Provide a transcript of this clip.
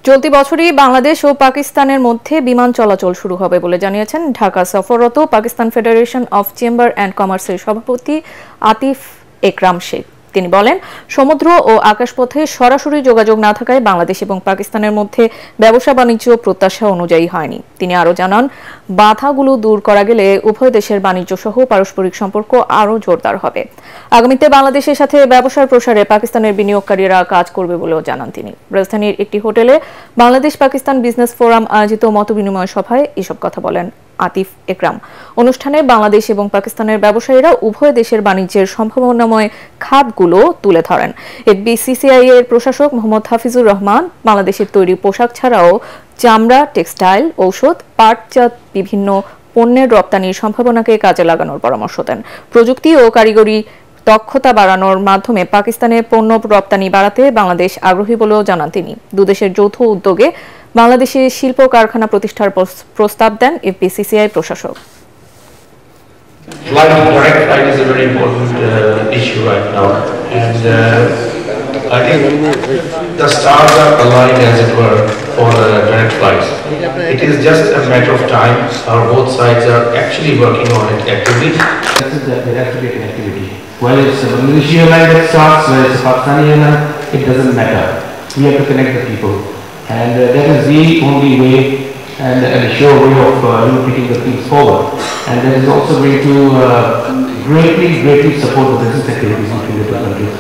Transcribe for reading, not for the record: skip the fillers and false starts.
চলতি বছরই বাংলাদেশ ও পাকিস্তানের মধ্যে বিমান চলাচল শুরু হবে বলে জানিয়েছেন ঢাকা সফররত Pakistan federation of chamber and কমার্সের সভাপতি আতিফ একরাম শেখ। তিনি বলেন, সমুদ্র ও আকাশপথে সরাসরি যোগাযোগ না থাকায় বাংলাদেশ এবং পাকিস্তানের মধ্যে ব্যবসা বাণিজ্য প্রত্যাশা অনুযায়ী হয়নি। তিনি আরও জানান, বাধাগুলো দূর করা গেলে উভয় দেশের বাণিজ্য সহ পারস্পরিক সম্পর্ক আরও জোরদার হবে। আগামীতে বাংলাদেশের সাথে ব্যবসার প্রসারে পাকিস্তানের বিনিয়োগকারীরা কাজ করবে বলেও জানান তিনি। রাজধানীর একটি হোটেলে বাংলাদেশ পাকিস্তান বিজনেস ফোরাম আয়োজিত মতবিনিময় সভায় এসব কথা বলেন আতিফ একরাম। অনুষ্ঠানে বাংলাদেশ এবং পাকিস্তানের ব্যবসায়ীরা উভয় দেশের বাণিজ্যের সম্ভাবনাময় খাতগুলো তুলে ধরেন। এফবিসিসিআই এর প্রশাসক মোহাম্মদ হাফিজুর রহমান বাংলাদেশের তৈরি পোশাক ছাড়াও চামড়া, টেক্সটাইল, ঔষধ, পাটজাত বিভিন্ন পণ্যের রপ্তানির সম্ভাবনাকে কাজে লাগানোর পরামর্শ দেন। প্রযুক্তি ও কারিগরি দক্ষতা বাড়ানোর মাধ্যমে পাকিস্তানের পণ্য রপ্তানি বাড়াতে বাংলাদেশ আগ্রহী বলেও জানান তিনি। দুদেশের যৌথ উদ্যোগে বাংলাদেশে শিল্প কারখানা প্রতিষ্ঠার প্রস্তাব দেন এফবিসিসিআই প্রশাসক। Direct flight is a very important issue right now, and I think the stars are aligned, as it were, for the direct flights. It is just a matter of time. Both sides are actually working on it actively. This is the direct connectivity. Whether it's a Malaysia line that starts, whether it's a Pakistani line, it doesn't matter. We have to connect the people, and that is the only way and a sure way of putting the things forward. And that is also going to greatly support the business activities between the two countries.